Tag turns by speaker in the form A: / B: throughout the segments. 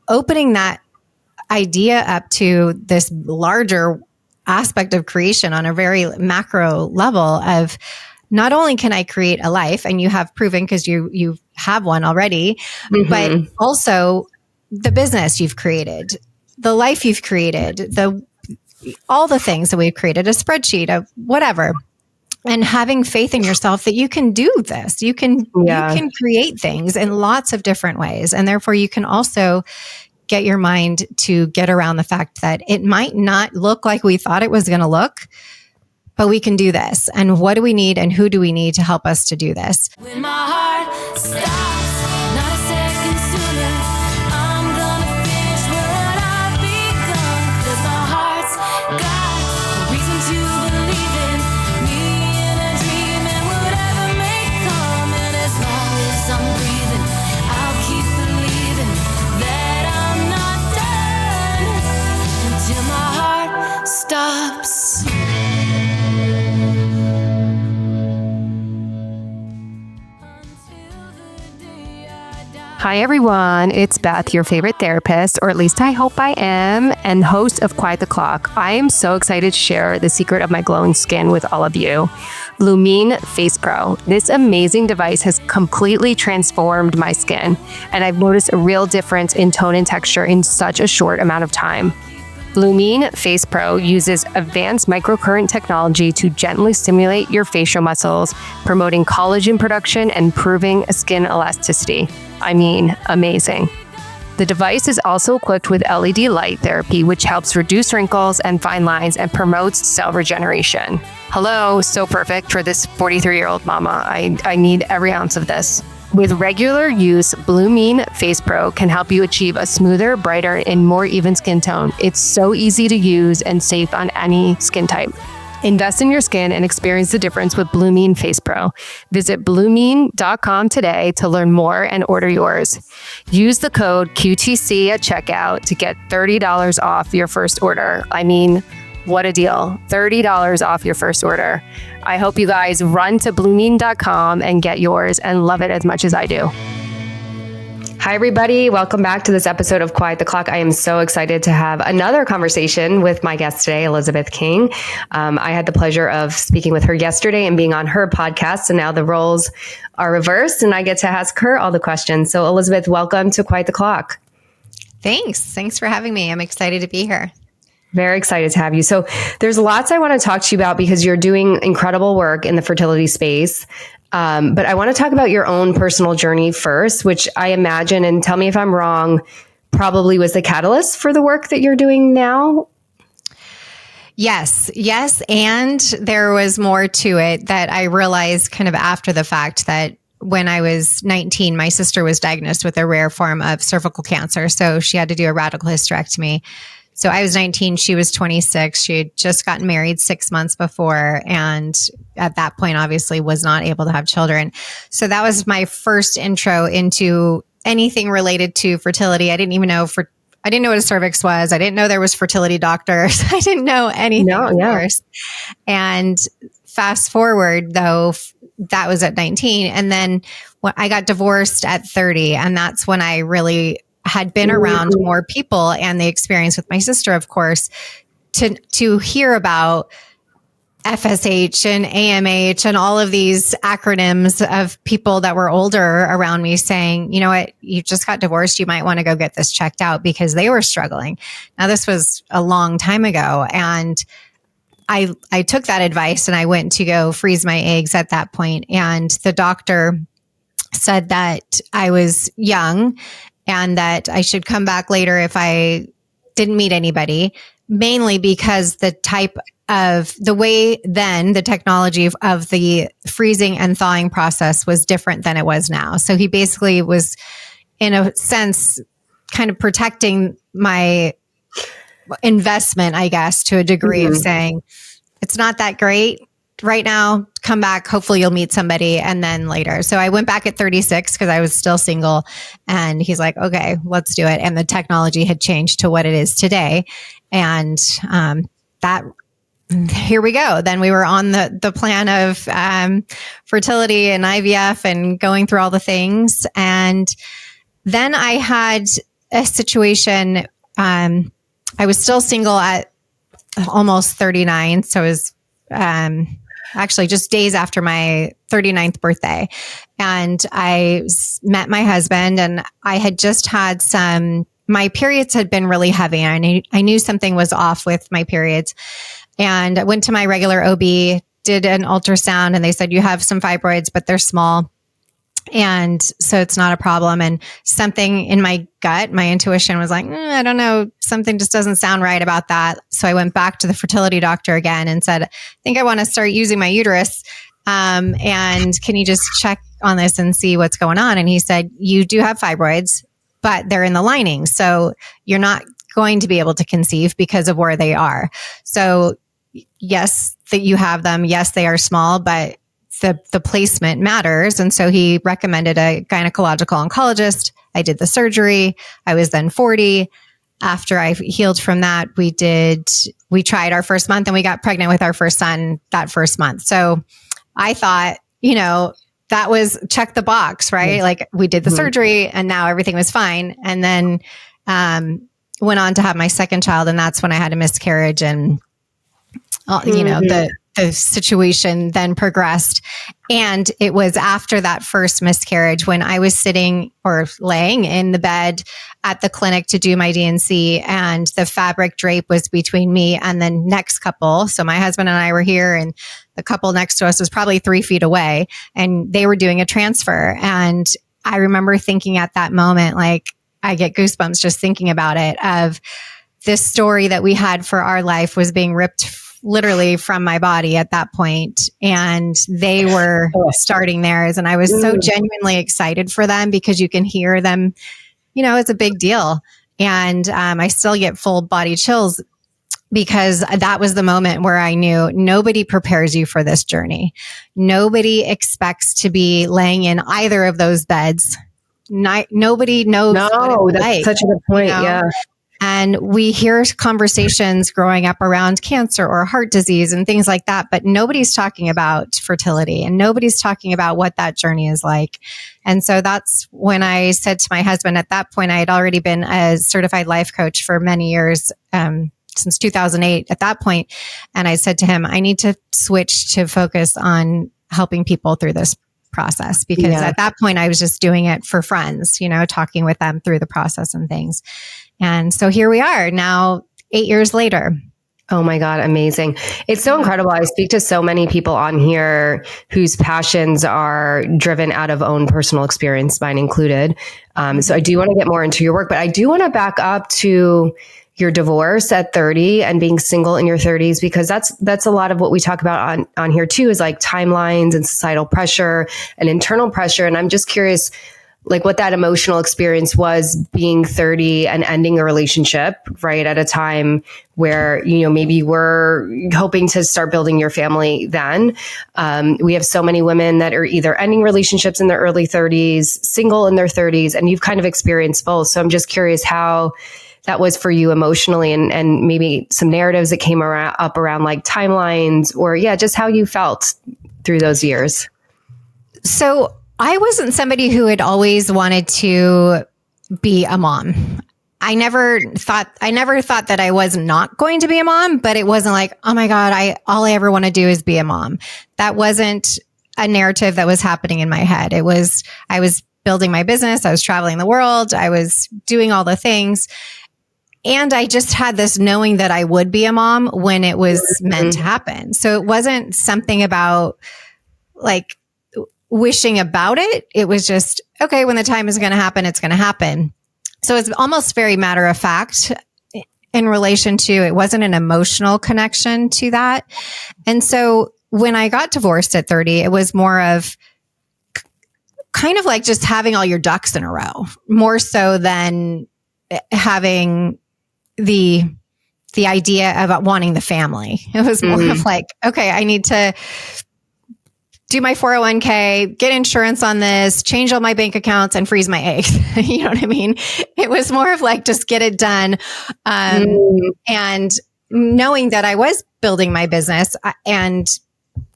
A: opening that idea up to this larger aspect of creation on a very macro level of not only can I create a life, and you have proven because you have one already, but also the business you've created, the life you've created, all the things that we've created, a spreadsheet of whatever, and having faith in yourself that you can do this. You can create things in lots of different ways. And therefore you can also get your mind to get around the fact that it might not look like we thought it was going to look, but we can do this. And what do we need and who do we need to help us to do this?
B: When my heart stops, not a second sooner, I'm gonna finish what I've begun. 'Cause my heart's got a reason to believe in me and a dream and whatever may come. And as long as I'm breathing, I'll keep believing that I'm not done until my heart stops.
C: Hi everyone, it's Beth, your favorite therapist, or at least I hope I am, and host of Quiet the Clock. I am so excited to share the secret of my glowing skin with all of you. Lumine Face Pro. This amazing device has completely transformed my skin, and I've noticed a real difference in tone and texture in such a short amount of time. Lumine Face Pro uses advanced microcurrent technology to gently stimulate your facial muscles, promoting collagen production and improving skin elasticity. I mean, amazing. The device is also equipped with LED light therapy, which helps reduce wrinkles and fine lines and promotes cell regeneration. Hello, so perfect for this 43-year-old mama. I need every ounce of this. With regular use, Lumine Face Pro can help you achieve a smoother, brighter, and more even skin tone. It's so easy to use and safe on any skin type. Invest in your skin and experience the difference with Lumine Face Pro. Visit blumine.com today to learn more and order yours. Use the code QTC at checkout to get $30 off your first order. I mean, what a deal. $30 off your first order. I hope you guys run to blumine.com and get yours and love it as much as I do. Hi, everybody. Welcome back to this episode of Quiet the Clock. I am so excited to have another conversation with my guest today, Elizabeth King. I had the pleasure of speaking with her yesterday and being on her podcast, and now the roles are reversed and I get to ask her all the questions. So Elizabeth, welcome to Quiet the Clock.
A: Thanks for having me. I'm excited to be here.
C: Very excited to have you. So there's lots I want to talk to you about because you're doing incredible work in the fertility space. But I want to talk about your own personal journey first, which I imagine, and tell me if I'm wrong, probably was the catalyst for the work that you're doing now.
A: Yes. And there was more to it that I realized kind of after the fact that when I was 19, my sister was diagnosed with a rare form of cervical cancer. So she had to do a radical hysterectomy. So I was 19, she was 26. She had just gotten married 6 months before. And at that point, obviously was not able to have children. So that was my first intro into anything related to fertility. I didn't even know I didn't know what a cervix was. I didn't know there was fertility doctors. I didn't know anything. And fast forward though, that was at 19. And then when I got divorced at 30, and that's when I really had been around more people and the experience with my sister, of course, to hear about FSH and AMH and all of these acronyms of people that were older around me saying, you know what, you just got divorced. You might want to go get this checked out because they were struggling. Now, this was a long time ago. And I took that advice and I went to go freeze my eggs at that point. And the doctor said that I was young and that I should come back later if I didn't meet anybody, mainly because the way then the technology of the freezing and thawing process was different than it was now. So he basically was, in a sense, kind of protecting my investment, I guess, to a degree of saying, it's not that great right now, come back, hopefully you'll meet somebody, and then later. So I went back at 36 because I was still single, and he's like, okay, let's do it. And the technology had changed to what it is today. And here we go. Then we were on the plan of fertility and IVF and going through all the things. And then I had a situation. I was still single at almost 39. So it was actually just days after my 39th birthday. And met my husband, and I had just had my periods had been really heavy. And I knew something was off with my periods. And I went to my regular OB, did an ultrasound, and they said, you have some fibroids, but they're small. And so it's not a problem. And something in my gut, my intuition was like, I don't know, something just doesn't sound right about that. So I went back to the fertility doctor again and said, I think I want to start using my uterus. And can you just check on this and see what's going on? And he said, you do have fibroids, but they're in the lining. So you're not going to be able to conceive because of where they are. So yes, that you have them. Yes, they are small, but the placement matters. And so he recommended a gynecological oncologist. I did the surgery. I was then 40. After I healed from that, we tried our first month, and we got pregnant with our first son that first month. So I thought, that was check the box, right? Like we did the surgery and now everything was fine. And then, went on to have my second child, and that's when I had a miscarriage, and the situation then progressed. And it was after that first miscarriage when I was sitting or laying in the bed at the clinic to do my D&C, and the fabric drape was between me and the next couple. So my husband and I were here, and the couple next to us was probably 3 feet away, and they were doing a transfer. And I remember thinking at that moment, like, I get goosebumps just thinking about it, of this story that we had for our life was being ripped literally from my body at that point. And they were starting theirs. And I was so genuinely excited for them, because you can hear them, it's a big deal. And I still get full body chills, because that was the moment where I knew nobody prepares you for this journey. Nobody expects to be laying in either of those beds. Nobody knows.
C: No, that's like, such a good point. Yeah.
A: And we hear conversations growing up around cancer or heart disease and things like that, but nobody's talking about fertility, and nobody's talking about what that journey is like. And so that's when I said to my husband, at that point, I had already been a certified life coach for many years, since 2008 at that point. And I said to him, I need to switch to focus on helping people through this process, because at that point I was just doing it for friends, talking with them through the process and things. And so here we are now, 8 years later.
C: Oh my God, amazing. It's so incredible. I speak to so many people on here whose passions are driven out of own personal experience, mine included. So I do want to get more into your work, but I do want to back up to your divorce at 30 and being single in your 30s, because that's a lot of what we talk about on here too, is like timelines and societal pressure and internal pressure. And I'm just curious, like, what that emotional experience was being 30 and ending a relationship right at a time where, maybe you were hoping to start building your family then. We have so many women that are either ending relationships in their early 30s, single in their 30s, and you've kind of experienced both. So I'm just curious how that was for you emotionally, and maybe some narratives that came up around like timelines, or just how you felt through those years.
A: So I wasn't somebody who had always wanted to be a mom. I never thought that I was not going to be a mom, but it wasn't like, oh my God, all I ever want to do is be a mom. That wasn't a narrative that was happening in my head. I was building my business. I was traveling the world. I was doing all the things. And I just had this knowing that I would be a mom when it was meant to happen. So it wasn't something about like wishing about it. It was just, okay, when the time is going to happen, it's going to happen. So it's almost very matter of fact in relation to, it wasn't an emotional connection to that. And so when I got divorced at 30, it was more of kind of like just having all your ducks in a row, more so than having the idea of wanting the family. It was more of like, okay, I need to do my 401k, get insurance on this, change all my bank accounts, and freeze my eggs. You know what I mean? It was more of like, just get it done. And knowing that I was building my business and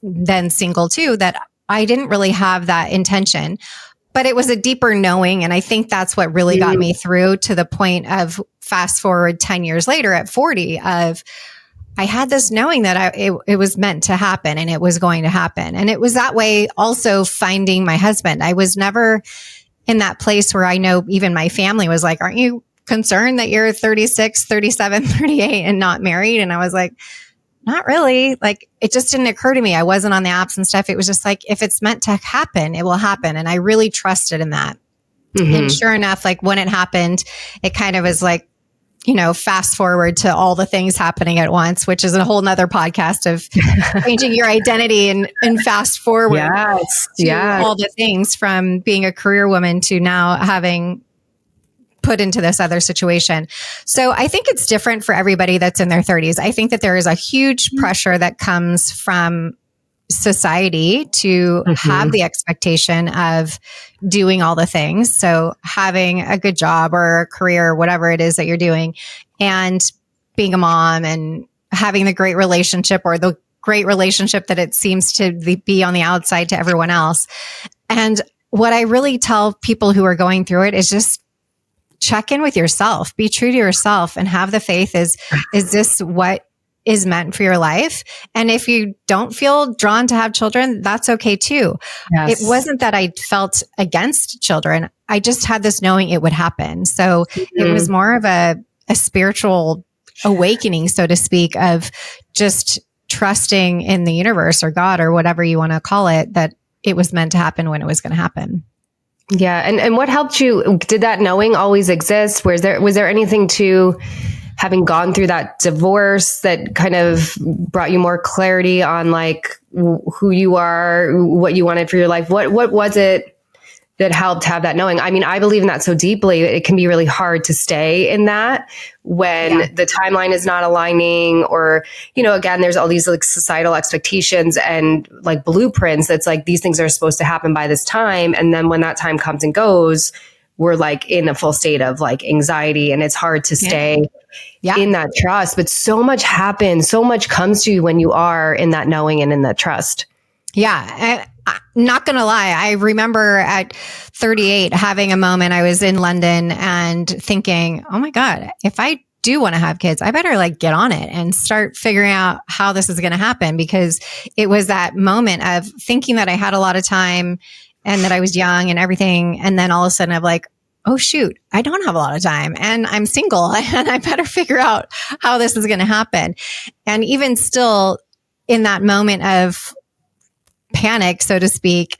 A: then single too, that I didn't really have that intention. but it was a deeper knowing. And I think that's what really got me through to the point of fast forward 10 years later at 40 of I had this knowing that it was meant to happen and it was going to happen. And it was that way also finding my husband. I was never in that place where I know even my family was like, aren't you concerned that you're 36, 37, 38 and not married? And I was like, not really. Like, it just didn't occur to me. I wasn't on the apps and stuff. It was just like, if it's meant to happen, it will happen. And I really trusted in that. And sure enough, like when it happened, it kind of was like, you know, fast forward to all the things happening at once, which is a whole nother podcast of changing your identity and fast forward to all the things from being a career woman to now having put into this other situation. So I think it's different for everybody that's in their 30s. I think that there is a huge pressure that comes from society to have the expectation of doing all the things. So having a good job or a career, or whatever it is that you're doing, and being a mom and having the great relationship or the great relationship that it seems to be on the outside to everyone else. And what I really tell people who are going through it is just check in with yourself, be true to yourself, and have the faith is this what is meant for your life? And if you don't feel drawn to have children, that's okay too. It wasn't that I felt against children. I just had this knowing it would happen. So it was more of a spiritual awakening, so to speak, of just trusting in the universe or God or whatever you want to call it, that it was meant to happen when it was going to happen.
C: Yeah. And what helped you? Did that knowing always exist? Was there anything to having gone through that divorce that kind of brought you more clarity on like who you are, what you wanted for your life? What was it that helped have that knowing? I mean, I believe in that so deeply. It can be really hard to stay in that when the timeline is not aligning, or, you know, again, there's all these like societal expectations and like blueprints. That's like, these things are supposed to happen by this time. And then when that time comes and goes, we're like in a full state of like anxiety, and it's hard to stay in that trust. But so much happens, so much comes to you when you are in that knowing and in that trust.
A: Yeah. I'm not going to lie. I remember at 38 having a moment. I was in London and thinking, oh my God, if I do want to have kids, I better like get on it and start figuring out how this is going to happen, because it was that moment of thinking that I had a lot of time and that I was young and everything. And then all of a sudden I'm like, oh shoot, I don't have a lot of time and I'm single and I better figure out how this is going to happen. And even still in that moment of panic, so to speak,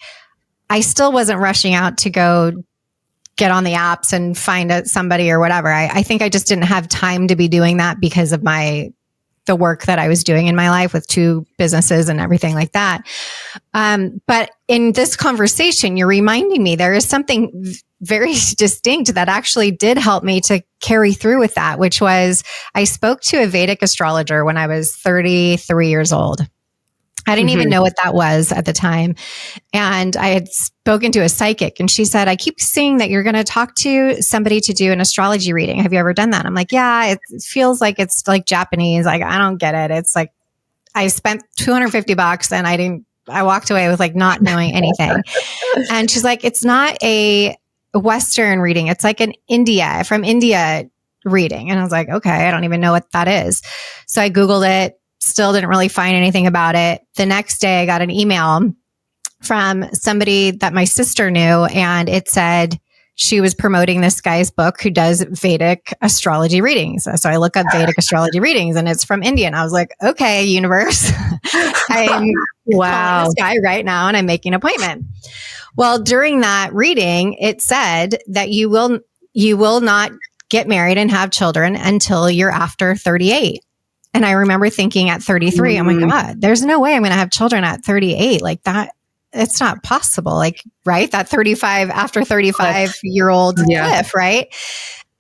A: I still wasn't rushing out to go get on the apps and find somebody or whatever. I think I just didn't have time to be doing that because of the work that I was doing in my life with 2 businesses and everything like that. But in this conversation, you're reminding me there is something very distinct that actually did help me to carry through with that, which was I spoke to a Vedic astrologer when I was 33 years old. I didn't even know what that was at the time. And I had spoken to a psychic and she said, I keep seeing that you're going to talk to somebody to do an astrology reading. Have you ever done that? I'm like, yeah, it feels like it's like Japanese. Like, I don't get it. It's like, I spent $250 and I walked away with like not knowing anything. And she's like, it's not a Western reading. It's like an from India reading. And I was like, okay, I don't even know what that is. So I Googled it. Still didn't really find anything about it. The next day I got an email from somebody that my sister knew, and it said she was promoting this guy's book who does Vedic astrology readings. So I look up Vedic astrology readings and it's from India. And I was like, okay, universe, I'm calling this guy right now and I'm making an appointment. Well, during that reading, it said that you will not get married and have children until you're after 38. And I remember thinking at 33, oh my God, there's no way I'm going to have children at 38. Like that, it's not possible. Like, right? That 35 after 35-year-old cliff, right?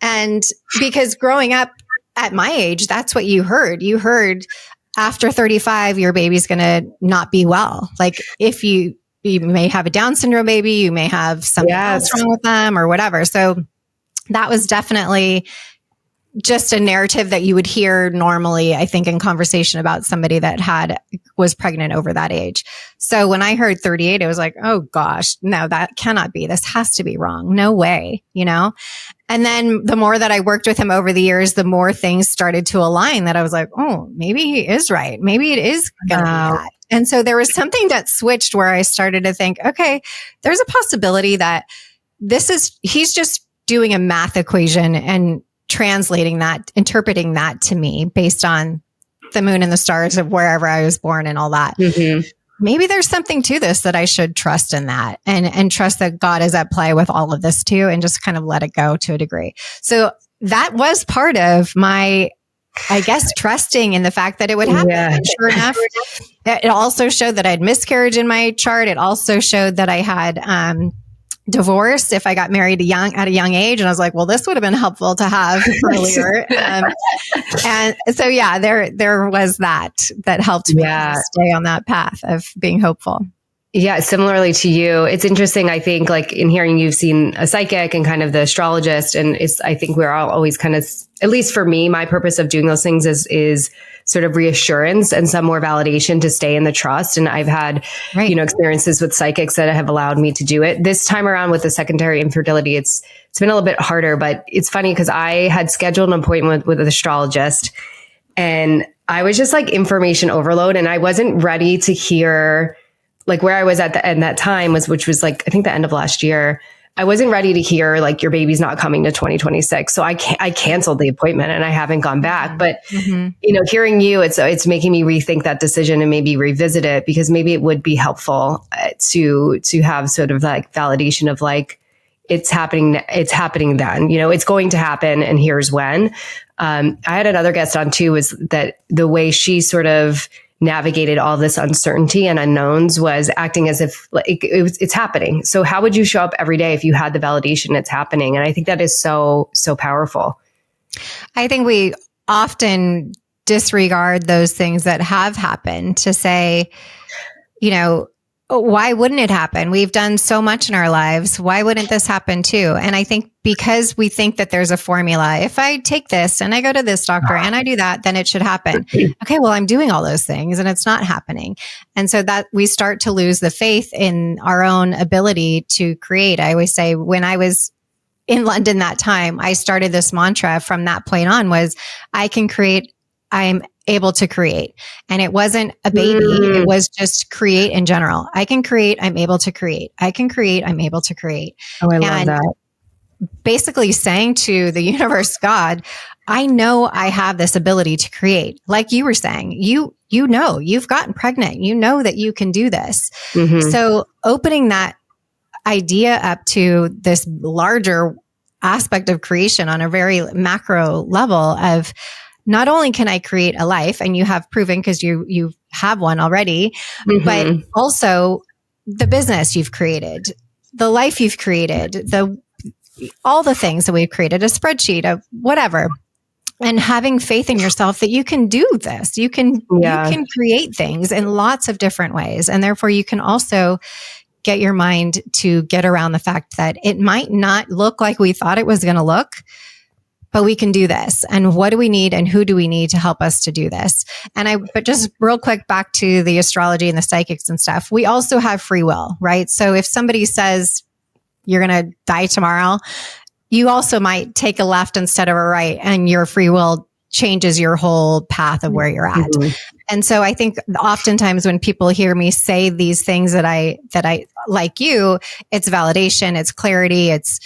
A: And because growing up at my age, that's what you heard. You heard after 35, your baby's going to not be well. Like if you may have a Down syndrome baby, you may have something else wrong with them or whatever. So that was definitely just a narrative that you would hear normally, I think, in conversation about somebody that was pregnant over that age. So when I heard 38, it was like, oh gosh, no, that cannot be. This has to be wrong. No way, you know? And then the more that I worked with him over the years, the more things started to align that I was like, oh, maybe he is right. Maybe it is going to be that. And so there was something that switched where I started to think, okay, there's a possibility that he's just doing a math equation and translating that, interpreting that to me based on the moon and the stars of wherever I was born and all that. Mm-hmm. Maybe there's something to this that I should trust in that and trust that God is at play with all of this too, and just kind of let it go to a degree. So that was part of my, I guess, trusting in the fact that it would happen. Yeah. And sure enough, it also showed that I had miscarriage in my chart. It also showed that I had, divorced if I got married at a young age. And I was like, well, this would have been helpful to have earlier. And so, yeah, there was that helped me stay on that path of being hopeful.
C: Yeah, similarly to you, it's interesting. I think, like, in hearing you've seen a psychic and kind of the astrologist, and I think we're all always kind of, at least for me, my purpose of doing those things is sort of reassurance and some more validation to stay in the trust. And I've had, experiences with psychics that have allowed me to do it. This time around with the secondary infertility, it's been a little bit harder, but it's funny because I had scheduled an appointment with an astrologist and I was just like information overload, and I wasn't ready to hear, like, where I was at the end that time which was like, I think the end of last year. I wasn't ready to hear like your baby's not coming to 2026. So I canceled the appointment and I haven't gone back. But, hearing you, it's making me rethink that decision and maybe revisit it, because maybe it would be helpful to have sort of like validation of like, it's happening then, it's going to happen and here's when. I had another guest on too, was that the way she sort of navigated all this uncertainty and unknowns was acting as if it's happening. So how would you show up every day if you had the validation it's happening? And I think that is so, so powerful.
A: I think we often disregard those things that have happened to say, why wouldn't it happen? We've done so much in our lives. Why wouldn't this happen too? And I think because we think that there's a formula, if I take this and I go to this doctor and I do that, then it should happen. Okay, well, I'm doing all those things and it's not happening. And so that we start to lose the faith in our own ability to create. I always say when I was in London that time, I started this mantra from that point on was, I can create, I'm able to create. And it wasn't a baby. It was just create in general. I can create. I'm able to create. I can create. I'm able to create.
C: Oh, I love that.
A: Basically saying to the universe, God, I know I have this ability to create. Like you were saying, you've gotten pregnant. You know that you can do this. Mm-hmm. So opening that idea up to this larger aspect of creation on a very macro level of, not only can I create a life, and you have proven because you have one already, but also the business you've created, the life you've created, all the things that we've created, a spreadsheet of whatever, and having faith in yourself that you can do this. You can create things in lots of different ways. And therefore you can also get your mind to get around the fact that it might not look like we thought it was going to look, but we can do this. And what do we need and who do we need to help us to do this? But just real quick back to the astrology and the psychics and stuff. We also have free will, right? So if somebody says you're going to die tomorrow, you also might take a left instead of a right, and your free will changes your whole path of where you're at. Mm-hmm. And so I think oftentimes when people hear me say these things that I like you, it's validation, it's clarity, it's,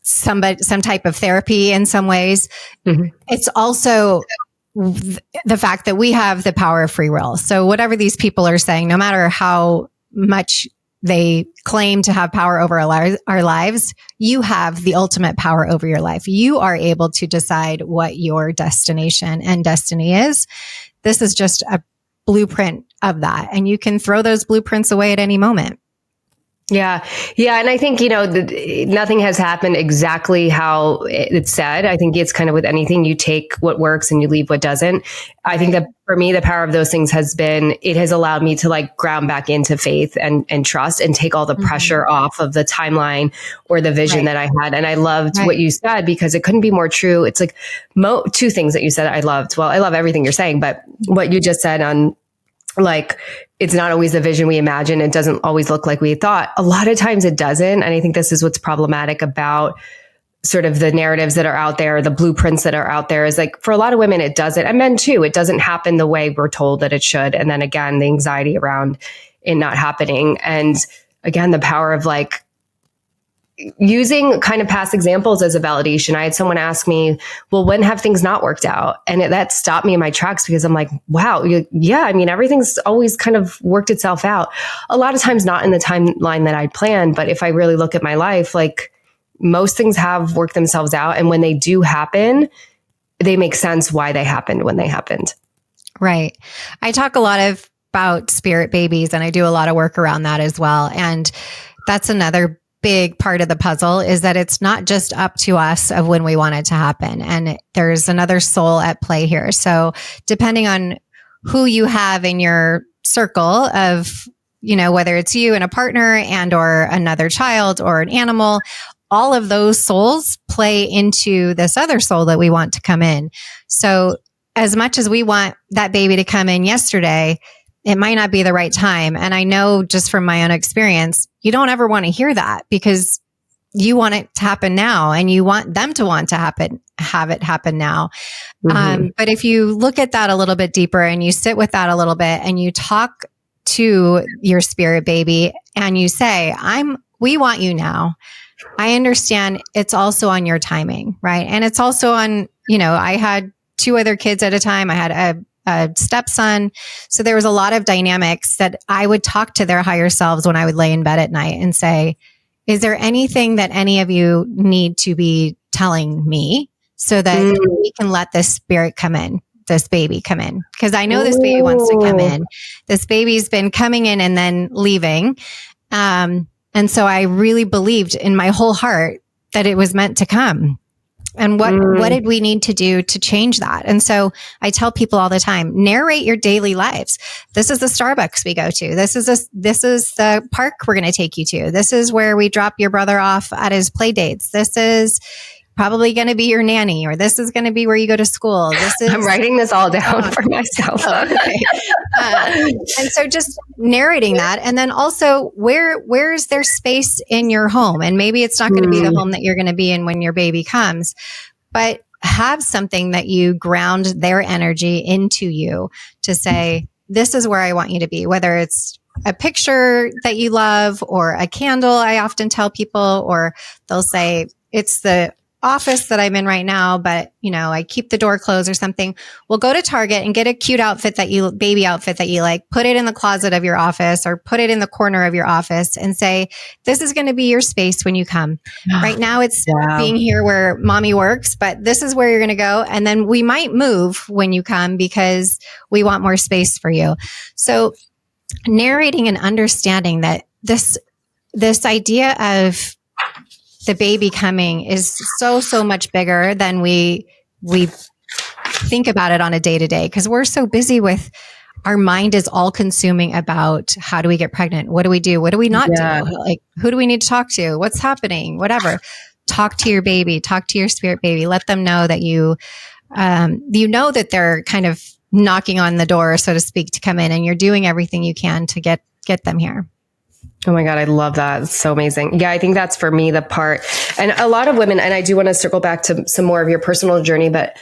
A: some type of therapy in some ways. Mm-hmm. It's also the fact that we have the power of free will. So whatever these people are saying, no matter how much they claim to have power over our lives, you have the ultimate power over your life. You are able to decide what your destination and destiny is. This is just a blueprint of that. And you can throw those blueprints away at any moment.
C: Yeah. Yeah. And I think, nothing has happened exactly how it's said. I think it's kind of with anything, you take what works and you leave what doesn't. I think that for me, the power of those things it has allowed me to like ground back into faith and trust and take all the pressure off of the timeline or the vision that I had. And I loved what you said because it couldn't be more true. It's like two things that you said I loved. Well, I love everything you're saying, but what you just said on like, it's not always the vision we imagine. It doesn't always look like we thought. A lot of times it doesn't. And I think this is what's problematic about sort of the narratives that are out there, the blueprints that are out there is like, for a lot of women, it doesn't. And men too, it doesn't happen the way we're told that it should. And then again, the anxiety around it not happening. And again, the power of like, using kind of past examples as a validation. I had someone ask me, well, when have things not worked out? And that stopped me in my tracks because I'm like, wow, yeah, I mean, everything's always kind of worked itself out. A lot of times not in the timeline that I'd planned, but if I really look at my life, like most things have worked themselves out. And when they do happen, they make sense why they happened when they happened.
A: Right. I talk a lot about spirit babies and I do a lot of work around that as well. And that's another big part of the puzzle is that it's not just up to us of when we want it to happen. And there's another soul at play here. So depending on who you have in your circle of, whether it's you and a partner and or another child or an animal, all of those souls play into this other soul that we want to come in. So as much as we want that baby to come in yesterday, it might not be the right time. And I know just from my own experience, you don't ever want to hear that because you want it to happen now and you want them to want to have it happen now. But if you look at that a little bit deeper and you sit with that a little bit and you talk to your spirit baby and you say, we want you now. I understand it's also on your timing, right? And it's also on, I had 2 other kids at a time. I had a stepson. So there was a lot of dynamics that I would talk to their higher selves when I would lay in bed at night and say, is there anything that any of you need to be telling me so that we can let this spirit come in, this baby come in? Because I know this baby wants to come in. This baby's been coming in and then leaving. And so I really believed in my whole heart that it was meant to come. And what did we need to do to change that? And so I tell people all the time, narrate your daily lives. This is the Starbucks we go to. This is the park we're going to take you to. This is where we drop your brother off at his play dates. This is probably going to be your nanny, or this is going to be where you go to school.
C: I'm writing this all down for myself.
A: And so just narrating that. And then also where is there space in your home? And maybe it's not going to be the home that you're going to be in when your baby comes, but have something that you ground their energy into you to say, this is where I want you to be, whether it's a picture that you love or a candle. I often tell people, or they'll say, it's the office that I'm in right now, but I keep the door closed or something. We'll go to Target and get a cute baby outfit that you like, put it in the closet of your office or put it in the corner of your office and say, this is going to be your space when you come. Right now it's being here where mommy works, but this is where you're going to go. And then we might move when you come because we want more space for you. So narrating and understanding that this idea of the baby coming is so much bigger than we think about it on a day to day, because we're so busy with our mind is all consuming about how do we get pregnant? What do we do? What do we not do? Like, who do we need to talk to? What's happening? Whatever. Talk to your baby, talk to your spirit baby. Let them know that you know that they're kind of knocking on the door, so to speak, to come in, and you're doing everything you can to get them here.
C: Oh my God, I love that. It's so amazing. Yeah, I think that's for me the part. And a lot of women, and I do want to circle back to some more of your personal journey, but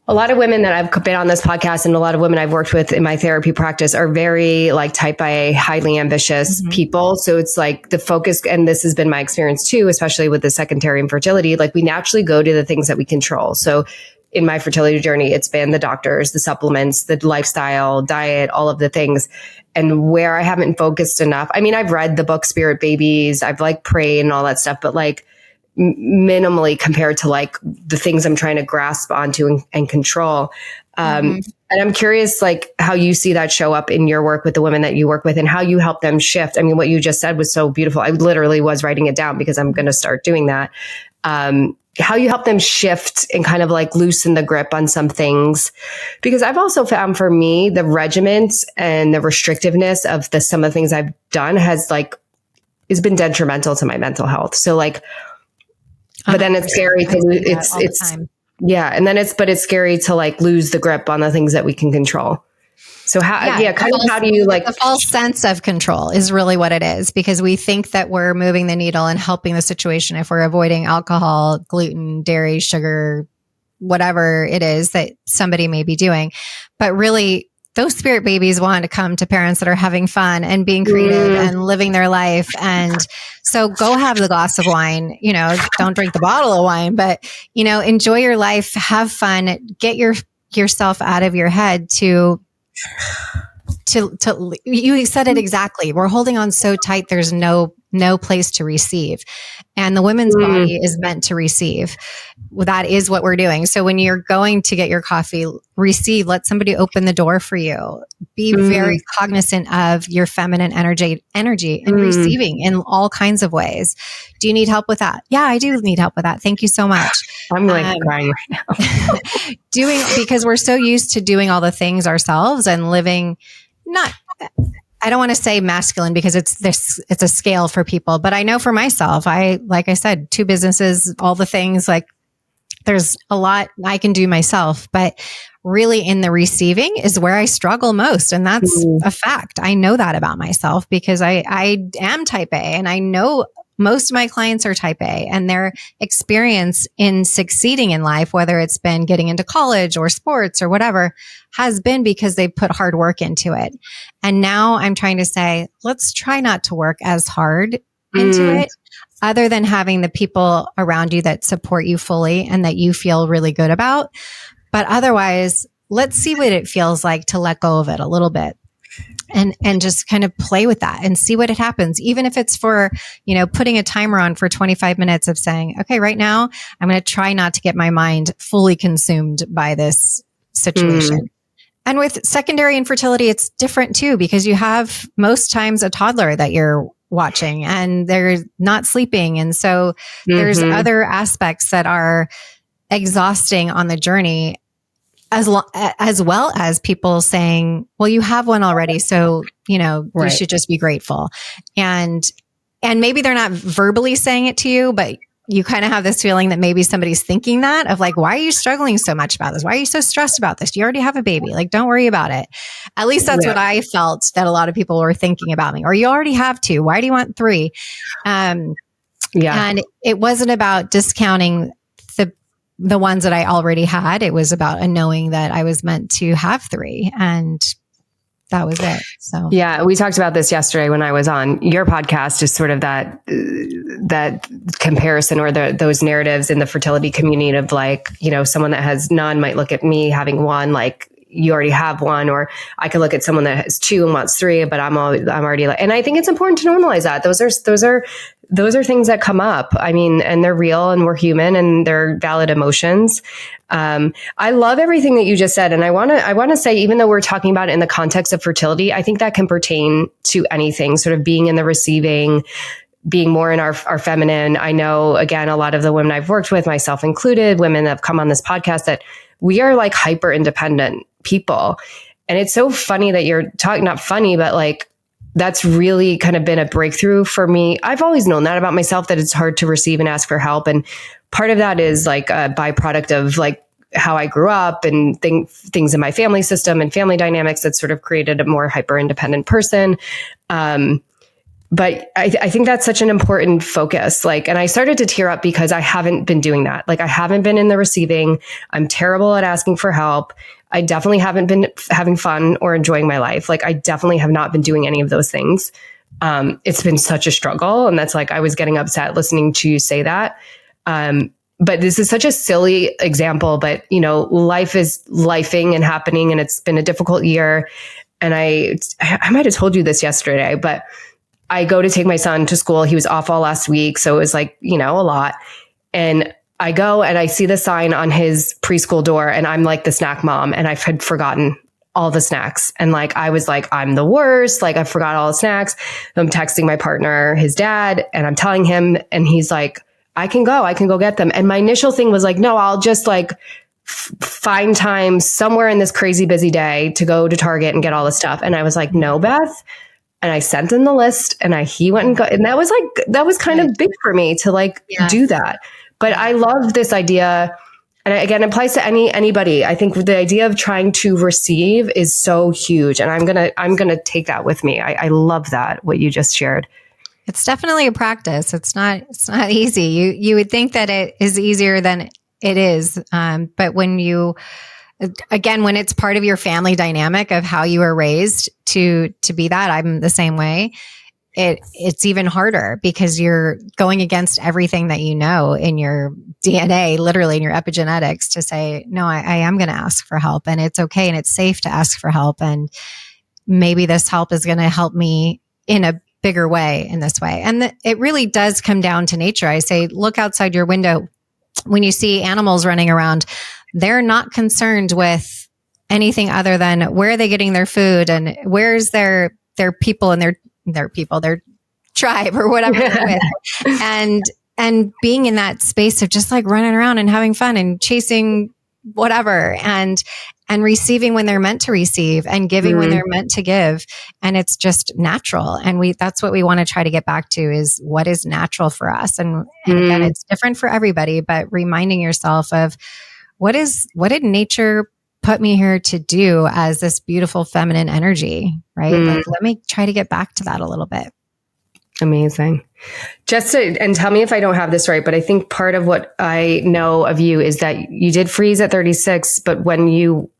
C: a lot of women that I've been on this podcast and a lot of women I've worked with in my therapy practice are very like type A, highly ambitious people. So it's like the focus, and this has been my experience too, especially with the secondary infertility, like we naturally go to the things that we control. So in my fertility journey, it's been the doctors, the supplements, the lifestyle, diet, all of the things. And where I haven't focused enough, I mean, I've read the book Spirit Babies, I've like prayed and all that stuff, but like minimally compared to like the things I'm trying to grasp onto and control. And
D: And I'm curious, like, how you see that show up in your work with the women that you work with and how you help them shift. I mean, what you just said was so beautiful. I literally was writing it down because I'm going to start doing that. How you help them shift and kind of like loosen the grip on some things. Because I've also found for me, the regiments and the restrictiveness of some of the things I've done has been detrimental to my mental health. So like, but then it's scary to lose. It's yeah. And then it's scary to like lose the grip on the things that we can control. So how do you like
A: the false sense of control is really what it is, because we think that we're moving the needle and helping the situation if we're avoiding alcohol, gluten, dairy, sugar, whatever it is that somebody may be doing. But really, those spirit babies want to come to parents that are having fun and being creative and living their life. And so go have the glass of wine, don't drink the bottle of wine, but, enjoy your life, have fun, get yourself out of your head to you said it exactly. We're holding on so tight. There's no place to receive. And the women's body is meant to receive. That is what we're doing. So when you're going to get your coffee, receive, let somebody open the door for you. Be very cognizant of your feminine energy and receiving in all kinds of ways. Do you need help with that? Yeah, I do need help with that. Thank you so much.
D: I'm like crying right now.
A: Because we're so used to doing all the things ourselves and living I don't want to say masculine because it's a scale for people, but I know for myself, like I said, 2 businesses, all the things, like there's a lot I can do myself, but really in the receiving is where I struggle most. And that's a fact. I know that about myself because I am type A, and I know most of my clients are type A, and their experience in succeeding in life, whether it's been getting into college or sports or whatever, has been because they've put hard work into it. And now I'm trying to say, let's try not to work as hard into it, other than having the people around you that support you fully and that you feel really good about. But otherwise, let's see what it feels like to let go of it a little bit. And just kind of play with that and see what it happens. Even if it's for, putting a timer on for 25 minutes of saying, okay, right now I'm going to try not to get my mind fully consumed by this situation. And with secondary infertility, it's different too, because you have most times a toddler that you're watching and they're not sleeping. And so there's other aspects that are exhausting on the journey, as well as people saying, well, you have one already. So, you should just be grateful. And maybe they're not verbally saying it to you, but you kind of have this feeling that maybe somebody's thinking that of like, why are you struggling so much about this? Why are you so stressed about this? You already have a baby. Like, don't worry about it. At least that's what I felt that a lot of people were thinking about me. Or you already have 2. Why do you want 3? And it wasn't about discounting the ones that I already had. It was about a knowing that I was meant to have 3, and that was it. So
D: yeah, we talked about this yesterday when I was on your podcast, is sort of that comparison or those narratives in the fertility community of like, someone that has none might look at me having 1, like, you already have 1, or I could look at someone that has 2 and wants 3, but I'm already like, and I think it's important to normalize that. Those are things that come up. I mean, and they're real and we're human and they're valid emotions. I love everything that you just said. And I want to say, even though we're talking about it in the context of fertility, I think that can pertain to anything, sort of being in the receiving, being more in our feminine. I know, again, a lot of the women I've worked with, myself included, women that have come on this podcast, that we are like hyper independent people. And it's so funny that you're talking, not funny, but like, that's really kind of been a breakthrough for me. I've always known that about myself, that it's hard to receive and ask for help. And part of that is like a byproduct of like how I grew up and things in my family system and family dynamics that sort of created a more hyper independent person. But I think that's such an important focus. Like, and I started to tear up because I haven't been doing that. Like, I haven't been in the receiving. I'm terrible at asking for help. I definitely haven't been having fun or enjoying my life. Like, I definitely have not been doing any of those things. It's been such a struggle. And that's like, I was getting upset listening to you say that. But this is such a silly example, but life is lifing and happening, and it's been a difficult year. And I might've told you this yesterday, but I go to take my son to school. He was off all last week. So it was like, a lot. And I go and I see the sign on his preschool door, and I'm like the snack mom, and I had forgotten all the snacks. And like, I was like, I'm the worst. Like, I forgot all the snacks. I'm texting my partner, his dad, and I'm telling him, and he's like, I can go get them. And my initial thing was like, no, I'll just like find time somewhere in this crazy busy day to go to Target and get all the stuff. And I was like, no, Beth. And I sent him the list, and he went and got, and that was kind of big for me to like do that. But I love this idea. And again, it applies to anybody. I think the idea of trying to receive is so huge. And I'm going to take that with me. I love that, what you just shared.
A: It's definitely a practice. It's not easy. You would think that it is easier than it is. But when it's part of your family dynamic of how you were raised to be that, I'm the same way. It's even harder because you're going against everything that you know in your DNA, literally in your epigenetics, to say, no, I am going to ask for help, and it's okay. And it's safe to ask for help. And maybe this help is going to help me in a bigger way in this way. And it really does come down to nature. I say, look outside your window. When you see animals running around, they're not concerned with anything other than where are they getting their food and where's their people and their tribe or whatever they're with. And being in that space of just like running around and having fun and chasing whatever and receiving when they're meant to receive and giving when they're meant to give. And it's just natural. And that's what we want to try to get back to, is what is natural for us. And again, it's different for everybody, but reminding yourself of what did nature put me here to do as this beautiful feminine energy, right? Like, let me try to get back to that a little bit.
D: Amazing. And tell me if I don't have this right, but I think part of what I know of you is that you did freeze at 36, but when you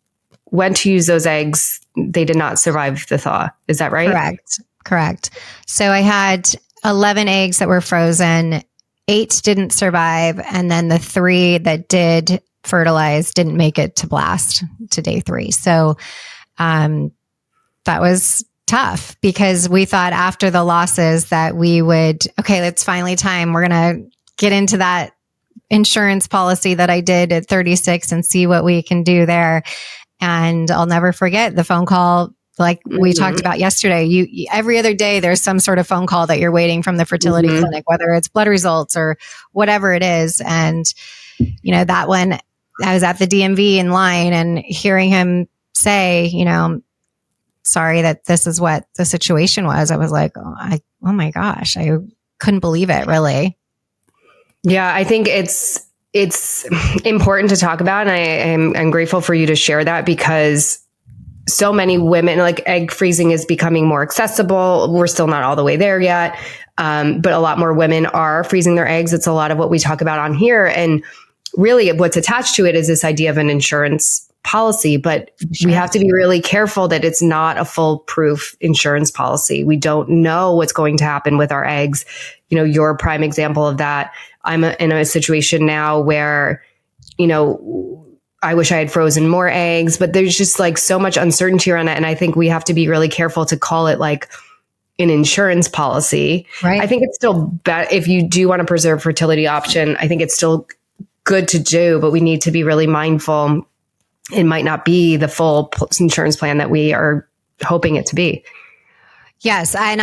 D: went to use those eggs, they did not survive the thaw. Is that right?
A: Correct. So I had 11 eggs that were frozen, 8 didn't survive, and then the 3 that did fertilize didn't make it to blast to day 3. So that was tough because we thought after the losses that we would, okay, it's finally time. We're going to get into that insurance policy that I did at 36 and see what we can do there. And I'll never forget the phone call, like we talked about yesterday. You every other day, there's some sort of phone call that you're waiting from the fertility clinic, whether it's blood results or whatever it is. And, you know, that one, I was at the DMV in line and hearing him say, you know, sorry that this is what the situation was. I was like, oh my gosh, I couldn't believe it, really.
D: Yeah, I think it's important to talk about. And I'm grateful for you to share that, because so many women, like, egg freezing is becoming more accessible. We're still not all the way there yet. But a lot more women are freezing their eggs. It's a lot of what we talk about on here. And really what's attached to it is this idea of an insurance policy, but we have to be really careful that it's not a foolproof insurance policy. We don't know what's going to happen with our eggs. You know, you're a prime example of that. I'm in a situation now where, you know, I wish I had frozen more eggs, but there's just like so much uncertainty around it. And I think we have to be really careful to call it like an insurance policy. Right. I think it's still bad if you do want to preserve fertility option. I think it's still good to do, but we need to be really mindful. It might not be the full insurance plan that we are hoping it to be. Yes.
A: And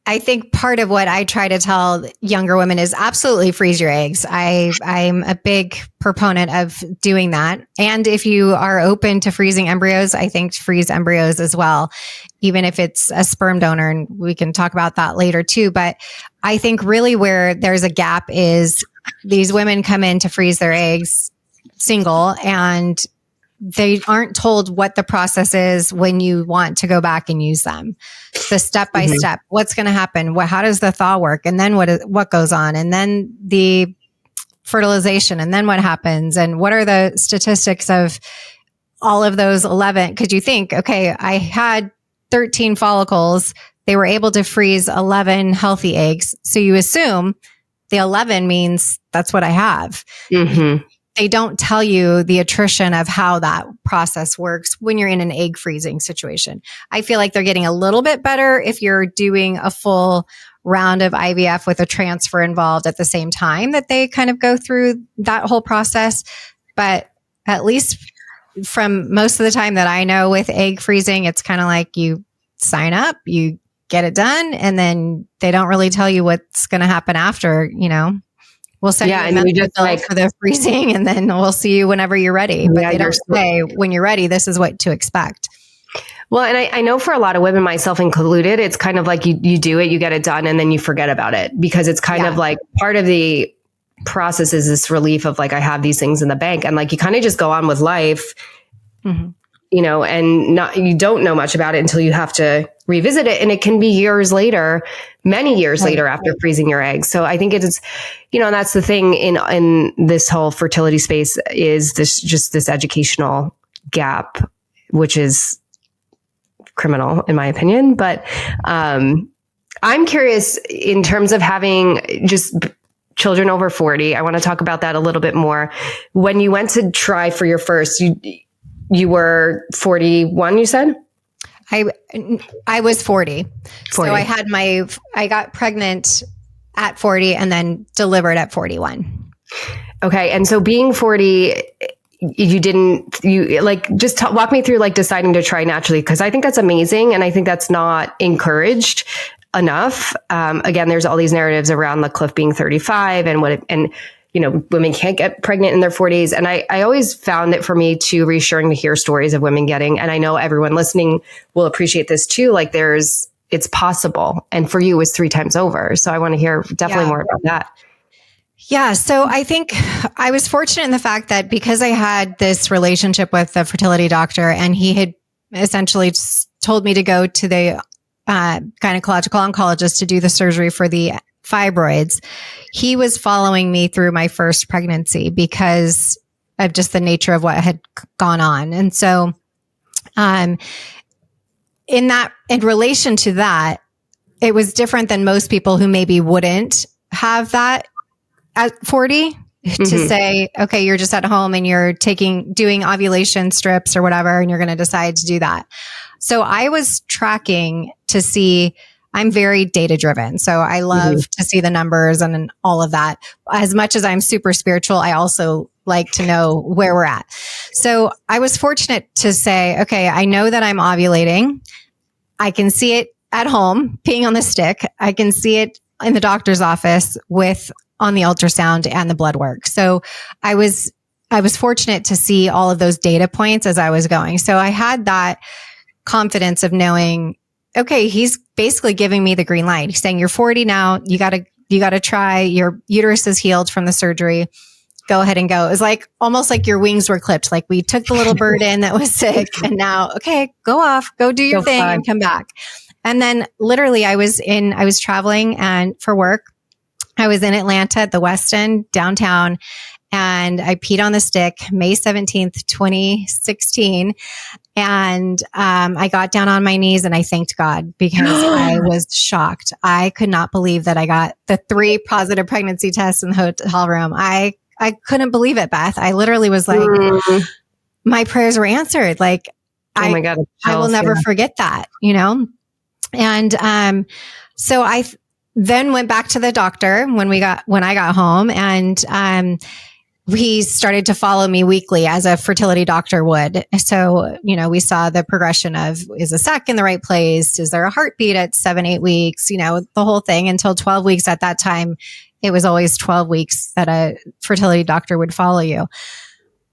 A: I think part of what I try to tell younger women is absolutely freeze your eggs. I'm a big proponent of doing that. And if you are open to freezing embryos, I think freeze embryos as well, even if it's a sperm donor. And we can talk about that later too. But I think really where there's a gap is these women come in to freeze their eggs single, and they aren't told what the process is when you want to go back and use them. The step by step, what's going to happen? How does the thaw work? And then what goes on? And then the fertilization, and then what happens? And what are the statistics of all of those 11? Because you think, okay, I had 13 follicles. They were able to freeze 11 healthy eggs. So you assume the 11 means that's what I have. they don't tell you the attrition of how that process works when you're in an egg freezing situation. I feel like they're getting a little bit better if you're doing a full round of IVF with a transfer involved at the same time, that they kind of go through that whole process. But at least from most of the time that I know with egg freezing, it's kind of like you sign up, you get it done, and then they don't really tell you what's going to happen after. We'll send you a
D: and you just
A: bill for the freezing, and then we'll see you whenever you're ready. But they don't say when you're ready, this is what to expect.
D: Well, and I know for a lot of women, myself included, it's kind of like you do it, you get it done, and then you forget about it, because it's kind of like part of the process is this relief of like, I have these things in the bank, and like you kind of just go on with life, and you don't know much about it until you have to revisit it, and it can be years later, many years later after freezing your eggs. So I think it is, and that's the thing in this whole fertility space, is this educational gap, which is criminal in my opinion. But I'm curious in terms of having just children over 40. I want to talk about that a little bit more. When you went to try for your first, you were 41, you said?
A: I was 40. So I got pregnant at 40 and then delivered at 41.
D: Okay. And so being 40, walk me through like deciding to try naturally, because I think that's amazing. And I think that's not encouraged enough. Again, there's all these narratives around the cliff being 35 and women can't get pregnant in their 40s. And I always found it for me too reassuring to hear stories of women getting, and I know everyone listening will appreciate this too. Like it's possible. And for you, it was 3 times over. So I want to hear definitely more about that.
A: Yeah. So I think I was fortunate in the fact that because I had this relationship with the fertility doctor, and he had essentially told me to go to the gynecological oncologist to do the surgery for the fibroids, he was following me through my first pregnancy because of just the nature of what had gone on. And so, in relation to that, it was different than most people who maybe wouldn't have that at 40 to say, okay, you're just at home and you're doing ovulation strips or whatever, and you're going to decide to do that. So I was tracking to see, I'm very data driven. So I love to see the numbers and all of that. As much as I'm super spiritual, I also like to know where we're at. So I was fortunate to say, okay, I know that I'm ovulating. I can see it at home, peeing on the stick. I can see it in the doctor's office on the ultrasound and the blood work. So I was fortunate to see all of those data points as I was going. So I had that confidence of knowing, okay, he's basically giving me the green light. He's saying, you're 40 now. You gotta try. Your uterus is healed from the surgery. Go ahead and go. It was like almost like your wings were clipped. Like we took the little bird in that was sick, and now, okay, go off, go do your thing and come back. And then literally I was traveling and for work. I was in Atlanta at the West End downtown, and I peed on the stick May 17th, 2016. And I got down on my knees and I thanked God because I was shocked. I could not believe that I got the 3 positive pregnancy tests in the hotel room. I couldn't believe it, Beth. I literally was like, my prayers were answered. Like,
D: oh my God,
A: I will never forget that, And so I then went back to the doctor when I got home, and he started to follow me weekly as a fertility doctor would. So, we saw the progression of, is a sac in the right place? Is there a heartbeat at 7-8 weeks? The whole thing until 12 weeks. At that time, it was always 12 weeks that a fertility doctor would follow you.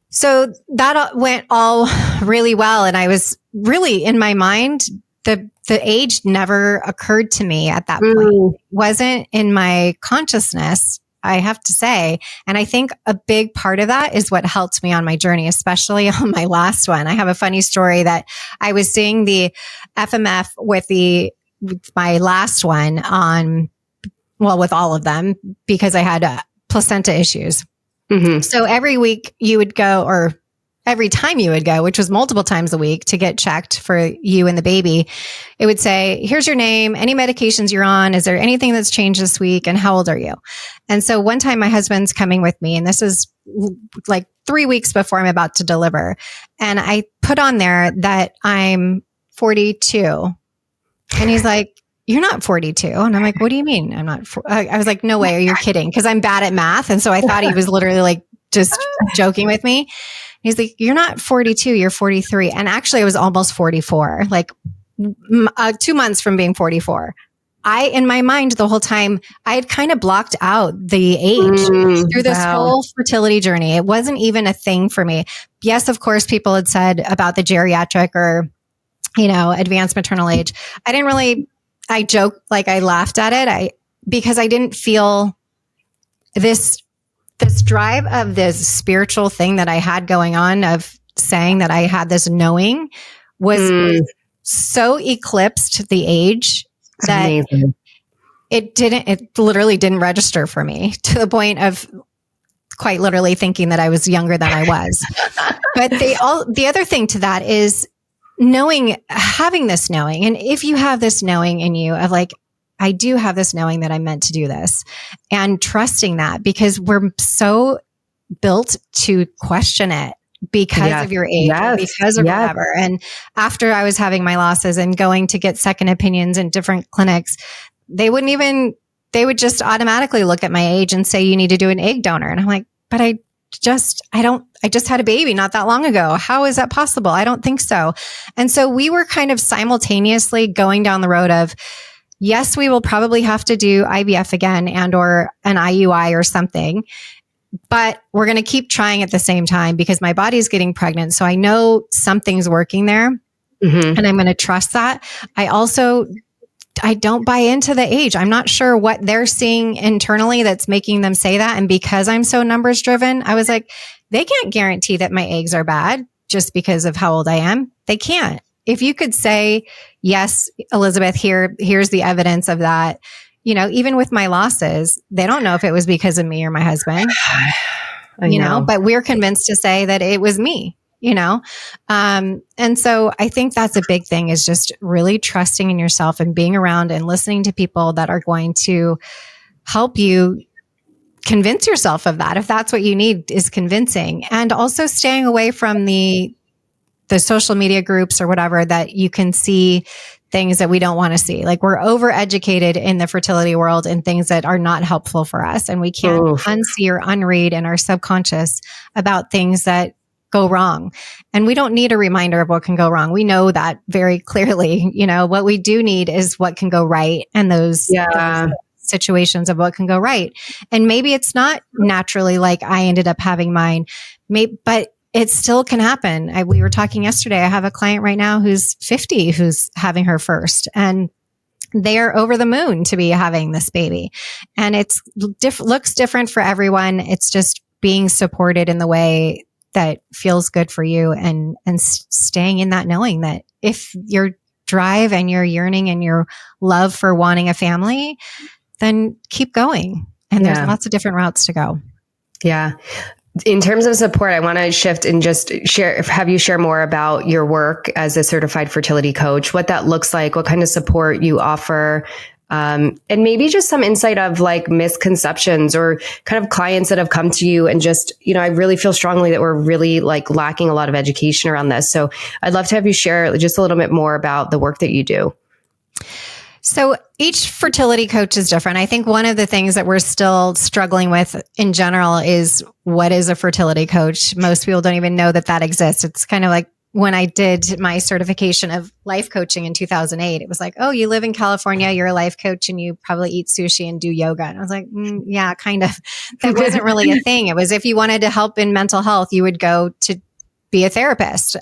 A: So that went all really well. And I was really, in my mind, the age never occurred to me at that point. It wasn't in my consciousness, I have to say. And I think a big part of that is what helped me on my journey, especially on my last one. I have a funny story that I was seeing the FMF with my last one with all of them, because I had placenta issues. So every week you would go, or every time you would go, which was multiple times a week to get checked for you and the baby, it would say, here's your name, any medications you're on, is there anything that's changed this week, and how old are you? And so one time my husband's coming with me, and this is like 3 weeks before I'm about to deliver. And I put on there that I'm 42. And he's like, you're not 42. And I'm like, what do you mean? I'm not, I was like, no way. Are you kidding? Cause I'm bad at math. And so I thought he was literally like just joking with me. He's like, you're not 42, you're 43. And actually I was almost 44, like 2 months from being 44. In my mind the whole time, I had kind of blocked out the age through this whole fertility journey. It wasn't even a thing for me. Yes, of course, people had said about the geriatric or, advanced maternal age. I joked, like I laughed at it. Because I didn't feel this drive of this spiritual thing that I had going on of saying that I had this knowing was so eclipsed the age that it literally didn't register for me, to the point of quite literally thinking that I was younger than I was. But the other thing to that is having this knowing. And if you have this knowing in you of like, I do have this knowing that I'm meant to do this, and trusting that, because we're so built to question it because of your age, or because of whatever. And after I was having my losses and going to get second opinions in different clinics, they would just automatically look at my age and say, you need to do an egg donor. And I'm like, but I just had a baby not that long ago. How is that possible? I don't think so. And so we were kind of simultaneously going down the road of, yes, we will probably have to do IVF again or an IUI or something, but we're going to keep trying at the same time because my body's getting pregnant. So I know something's working there and I'm going to trust that. I don't buy into the age. I'm not sure what they're seeing internally that's making them say that. And because I'm so numbers driven, I was like, they can't guarantee that my eggs are bad just because of how old I am. They can't. If you could say, yes, Elizabeth, here's the evidence of that, even with my losses, they don't know if it was because of me or my husband, but we're convinced to say that it was me, and so I think that's a big thing, is just really trusting in yourself and being around and listening to people that are going to help you convince yourself of that. If that's what you need, is convincing, and also staying away from the social media groups or whatever that you can see things that we don't want to see. Like, we're overeducated in the fertility world in things that are not helpful for us. And we can't unsee or unread in our subconscious about things that go wrong. And we don't need a reminder of what can go wrong. We know that very clearly. What we do need is what can go right. And those situations of what can go right. And maybe it's not naturally like I ended up having mine, but it still can happen. We were talking yesterday. I have a client right now who's 50, who's having her first, and they're over the moon to be having this baby. And it's looks different for everyone. It's just being supported in the way that feels good for you, and staying in that knowing that if your drive and your yearning and your love for wanting a family, then keep going. And there's lots of different routes to go.
D: Yeah. In terms of support, I want to shift and just have you share more about your work as a certified fertility coach, what that looks like, what kind of support you offer, and maybe just some insight of like misconceptions or kind of clients that have come to you and just, I really feel strongly that we're really like lacking a lot of education around this. So I'd love to have you share just a little bit more about the work that you do.
A: So each fertility coach is different. I think one of the things that we're still struggling with in general is, what is a fertility coach? Most people don't even know that exists. It's kind of like when I did my certification of life coaching in 2008, it was like, oh, you live in California, you're a life coach, and you probably eat sushi and do yoga. And I was like, yeah, kind of. That wasn't really a thing. It was, if you wanted to help in mental health, you would go to be a therapist.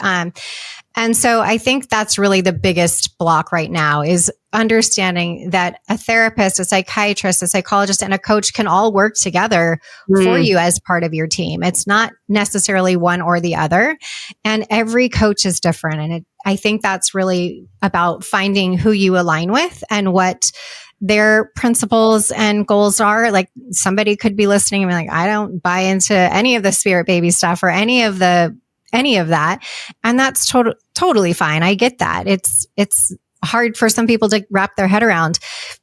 A: And so I think that's really the biggest block right now, is understanding that a therapist, a psychiatrist, a psychologist, and a coach can all work together for you as part of your team. It's not necessarily one or the other. And every coach is different. And I think that's really about finding who you align with and what their principles and goals are. Like, somebody could be listening and be like, I don't buy into any of the spirit baby stuff or any of that. And that's totally fine. I get that. It's hard for some people to wrap their head around.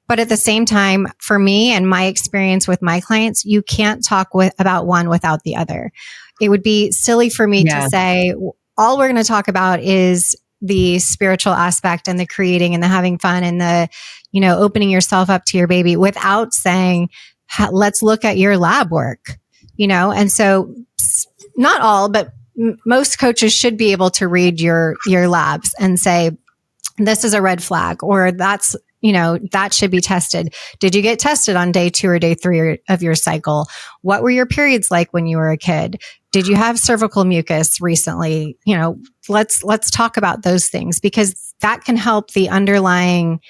A: But at the same time, for me and my experience with my clients, you can't talk about one without the other. It would be silly for me to say, all we're going to talk about is the spiritual aspect and the creating and the having fun and the, opening yourself up to your baby without saying, let's look at your lab work, And so not all, but most coaches should be able to read your labs and say, this is a red flag, or that's, that should be tested. Did you get tested on day 2 or day 3 of your cycle? What were your periods like when you were a kid? Did you have cervical mucus recently? Let's talk about those things, because that can help the underlying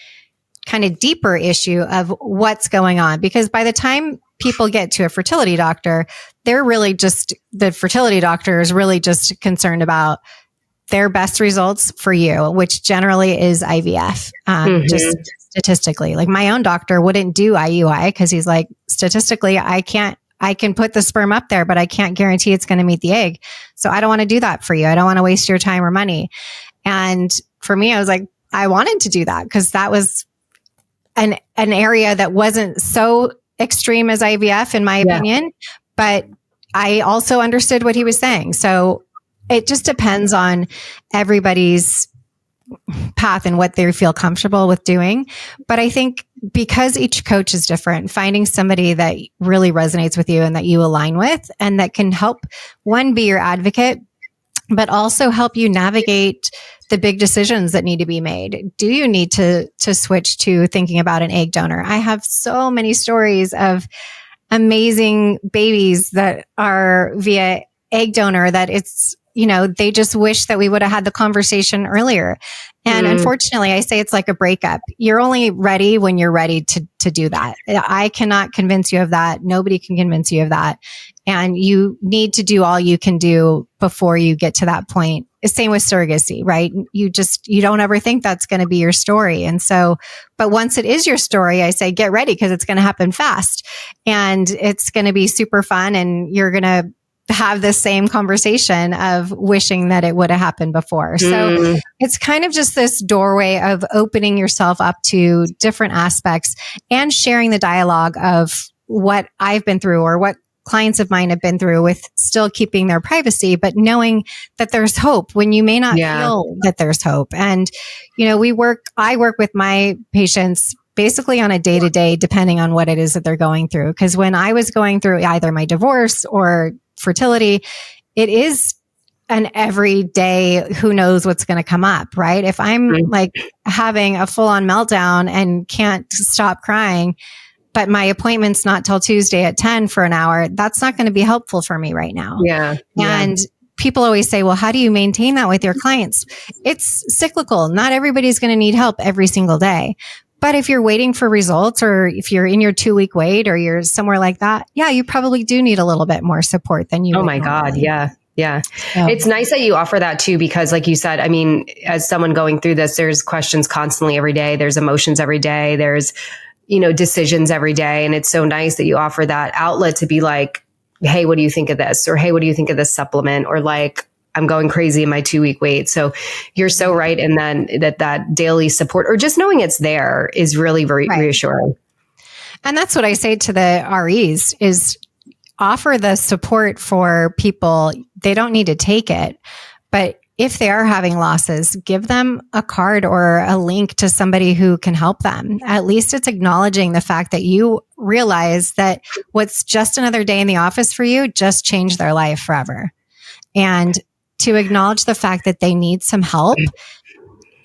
A: kind of deeper issue of what's going on. Because by the time people get to a fertility doctor, the fertility doctor is really just concerned about their best results for you, which generally is IVF. Just statistically, like my own doctor wouldn't do IUI because he's like, statistically, I can put the sperm up there, but I can't guarantee it's going to meet the egg. So I don't want to do that for you. I don't want to waste your time or money. And for me, I was like, I wanted to do that because that was an area that wasn't so extreme as IVF in my opinion, but I also understood what he was saying. So it just depends on everybody's path and what they feel comfortable with doing. But I think because each coach is different, finding somebody that really resonates with you and that you align with and that can help, one, be your advocate, but also help you navigate the big decisions that need to be made. Do you need to switch to thinking about an egg donor? I have so many stories of amazing babies that are via egg donor that it's, they just wish that we would have had the conversation earlier. And unfortunately, I say it's like a breakup. You're only ready when you're ready to do that. I cannot convince you of that. Nobody can convince you of that. And you need to do all you can do before you get to that point. Same with surrogacy, right? You don't ever think that's going to be your story. And so, but once it is your story, I say, get ready because it's going to happen fast and it's going to be super fun. And you're going to have the same conversation of wishing that it would have happened before. So it's kind of just this doorway of opening yourself up to different aspects and sharing the dialogue of what I've been through or what clients of mine have been through with still keeping their privacy, but knowing that there's hope when you may not feel that there's hope. And, I work with my patients basically on a day-to-day, depending on what it is that they're going through. Because when I was going through either my divorce or fertility, it is an everyday, who knows what's going to come up, right? If I'm like having a full-on meltdown and can't stop crying, but my appointment's not till Tuesday at 10 for an hour, that's not going to be helpful for me right now. And people always say, well, how do you maintain that with your clients? It's cyclical. Not everybody's going to need help every single day. But if you're waiting for results, or if you're in your 2-week wait, or you're somewhere like that, you probably do need a little bit more support than you.
D: Oh my God. Yeah. It's nice that you offer that too, because like you said, I mean, as someone going through this, there's questions constantly every day. There's emotions every day. There's, decisions every day. And it's so nice that you offer that outlet to be like, hey, what do you think of this? Or, hey, what do you think of this supplement? Or like, I'm going crazy in my 2-week wait. So you're so right. And then that daily support, or just knowing it's there, is really very reassuring.
A: And that's what I say to the REs is offer the support for people. They don't need to take it, but if they are having losses, give them a card or a link to somebody who can help them. At least it's acknowledging the fact that you realize that what's just another day in the office for you just changed their life forever. And to acknowledge the fact that they need some help.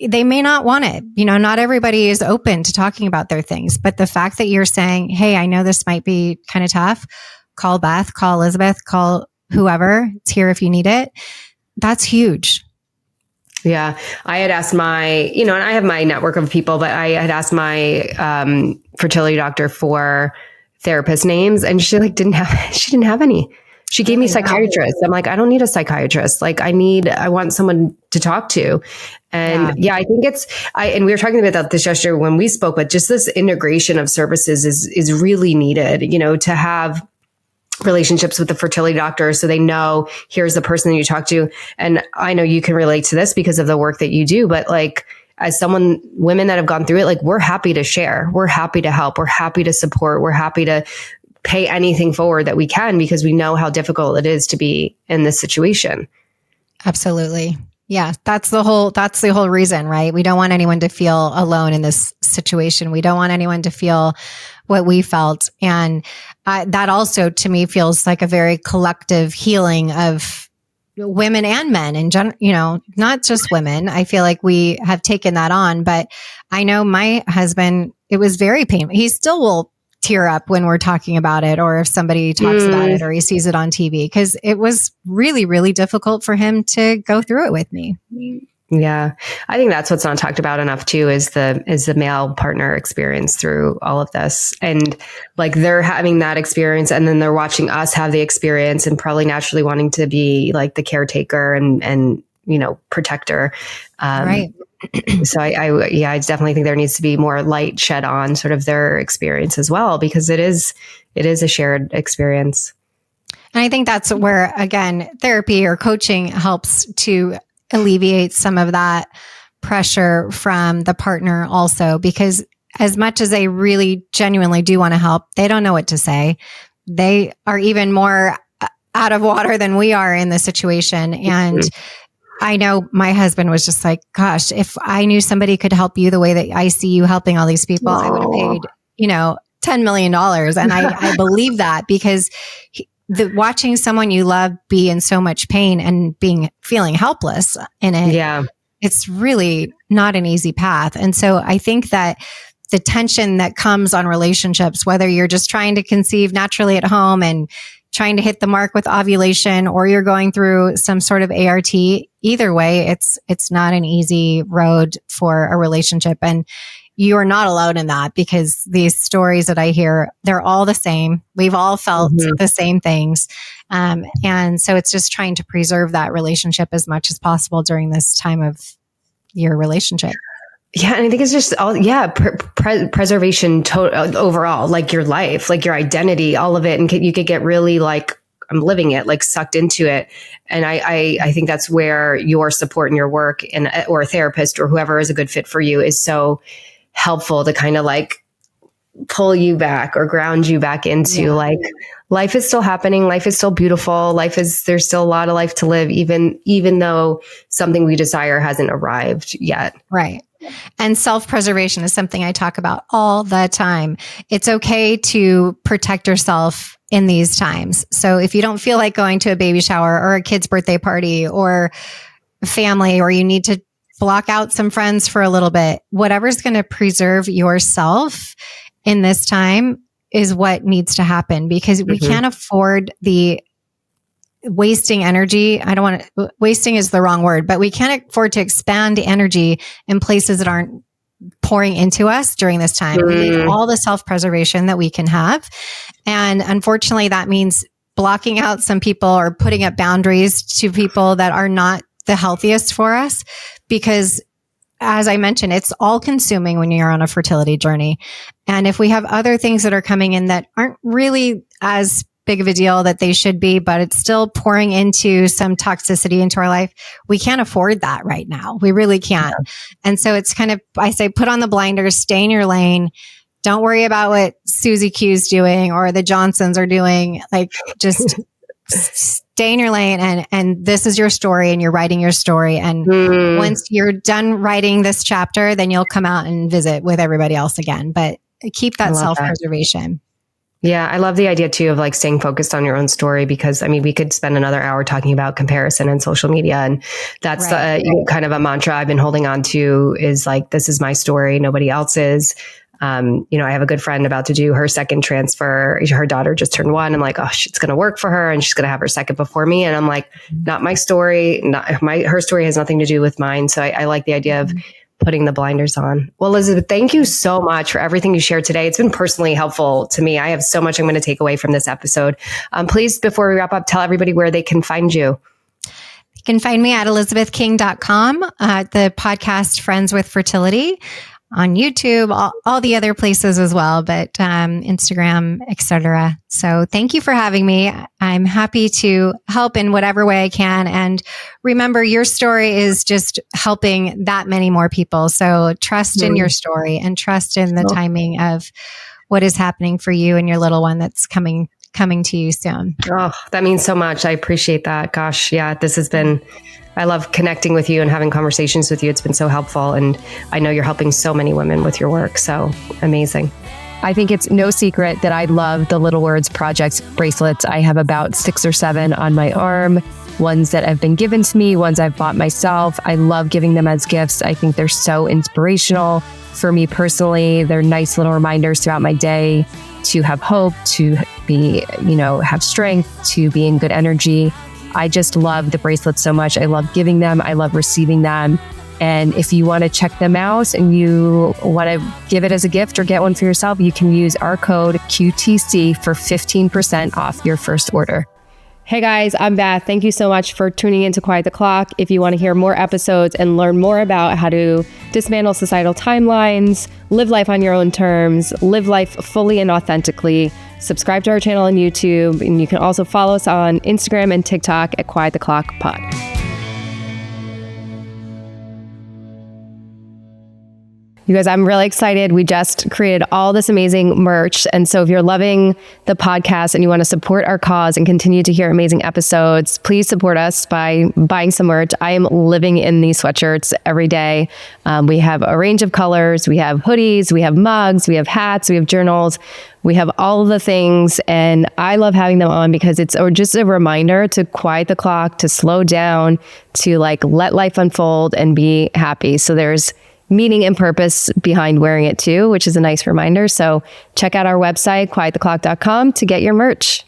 A: They may not want it. Not everybody is open to talking about their things, but the fact that you're saying, hey, I know this might be kind of tough. Call Beth, call Elizabeth, call whoever. It's here if you need it. That's huge.
D: Yeah. I had asked my, and I have my network of people, but I had asked my fertility doctor for therapist names, and she didn't have any. She gave me psychiatrists. I'm like, I don't need a psychiatrist. Like I want someone to talk to. And I think and we were talking about this yesterday when we spoke, but just this integration of services is really needed, to have relationships with the fertility doctor so they know here's the person that you talk to. And I know you can relate to this because of the work that you do, but like, as women that have gone through it, like we're happy to share, we're happy to help, we're happy to support, we're happy to pay anything forward that we can because we know how difficult it is to be in this situation.
A: Absolutely. Yeah, that's the whole reason, right? We don't want anyone to feel alone in this situation. We don't want anyone to feel what we felt. And that also to me feels like a very collective healing of women and men in general, not just women. I feel like we have taken that on, but I know my husband, it was very painful. He still will tear up when we're talking about it, or if somebody talks about it or he sees it on TV, because it was really, really difficult for him to go through it with me.
D: Yeah. I think that's what's not talked about enough too, is the male partner experience through all of this. And like they're having that experience and then they're watching us have the experience and probably naturally wanting to be like the caretaker and protector.
A: Right.
D: So I definitely think there needs to be more light shed on sort of their experience as well, because it is a shared experience.
A: And I think that's where, again, therapy or coaching helps to alleviate some of that pressure from the partner also, because as much as they really genuinely do want to help, they don't know what to say. They are even more out of water than we are in the situation. And I know my husband was just like, gosh, if I knew somebody could help you the way that I see you helping all these people, I would have paid, $10 million. And I believe that because watching someone you love be in so much pain and feeling helpless in it, it's really not an easy path. And so I think that the tension that comes on relationships, whether you're just trying to conceive naturally at home and trying to hit the mark with ovulation, or you're going through some sort of ART, either way, it's not an easy road for a relationship. And you are not alone in that, because these stories that I hear, they're all the same. We've all felt the same things. And so it's just trying to preserve that relationship as much as possible during this time of your relationship.
D: Yeah. And I think it's just preservation overall, like your life, like your identity, all of it. And you could get really like, I'm living it, like sucked into it. And I think that's where your support and your work or a therapist or whoever is a good fit for you is so helpful to kind of like pull you back or ground you back into like life is still happening. Life is still beautiful. There's still a lot of life to live, even though something we desire hasn't arrived yet.
A: Right. And self-preservation is something I talk about all the time. It's okay to protect yourself in these times. So if you don't feel like going to a baby shower or a kid's birthday party or family, or you need to block out some friends for a little bit, whatever's going to preserve yourself in this time is what needs to happen, because we can't afford the wasting energy. Wasting is the wrong word, but we can't afford to expand energy in places that aren't pouring into us during this time. We need all the self-preservation that we can have. And unfortunately, that means blocking out some people or putting up boundaries to people that are not the healthiest for us, because as I mentioned, it's all consuming when you're on a fertility journey. And if we have other things that are coming in that aren't really as big of a deal that they should be, but it's still pouring into some toxicity into our life, we can't afford that right now. We really can't. Yeah. And so it's kind of, I say, put on the blinders, stay in your lane. Don't worry about what Susie Q's doing or the Johnsons are doing. Like, just stay in your lane, and this is your story, and you're writing your story. And once you're done writing this chapter, then you'll come out and visit with everybody else again. But keep that self-preservation.
D: Yeah, I love the idea too of like staying focused on your own story, because I mean, we could spend another hour talking about comparison and social media. And that's kind of a mantra I've been holding on to, is like, this is my story, nobody else's. I have a good friend about to do her second transfer. Her daughter just turned 1. I'm like, oh, it's going to work for her, and she's going to have her second before me. And I'm like, not my story. Her story has nothing to do with mine. So I like the idea of putting the blinders on. Well, Elizabeth, thank you so much for everything you shared today. It's been personally helpful to me. I have so much I'm going to take away from this episode. Please, before we wrap up, tell everybody where they can find you. You
A: can find me at elizabethking.com, the podcast Friends with Fertility. on YouTube, all the other places as well, but Instagram, etc. So thank you for having me. I'm happy to help in whatever way I can. And remember, your story is just helping that many more people. So trust in your story and trust in the timing of what is happening for you and your little one that's coming to you soon.
D: Oh, that means so much. I appreciate that. Gosh, yeah, this has been, I love connecting with you and having conversations with you. It's been so helpful. And I know you're helping so many women with your work. So amazing.
C: I think it's no secret that I love the Little Words Project bracelets. I have about 6 or 7 on my arm, ones that have been given to me, ones I've bought myself. I love giving them as gifts. I think they're so inspirational for me personally. They're nice little reminders throughout my day to have hope, to be, have strength, to be in good energy. I just love the bracelets so much. I love giving them. I love receiving them. And if you want to check them out and you want to give it as a gift or get one for yourself, you can use our code QTC for 15% off your first order. Hey guys, I'm Beth. Thank you so much for tuning in to Quiet the Clock. If you want to hear more episodes and learn more about how to dismantle societal timelines, live life on your own terms, live life fully and authentically, subscribe to our channel on YouTube, and you can also follow us on Instagram and TikTok at Quiet the Clock Pod. You guys, I'm really excited. We just created all this amazing merch. And so if you're loving the podcast and you want to support our cause and continue to hear amazing episodes, please support us by buying some merch. I am living in these sweatshirts every day. We have a range of colors. We have hoodies, we have mugs, we have hats, we have journals. We have all of the things, and I love having them on because it's just a reminder to quiet the clock, to slow down, to let life unfold and be happy. So there's meaning and purpose behind wearing it too, which is a nice reminder. So check out our website, quiettheclock.com, to get your merch.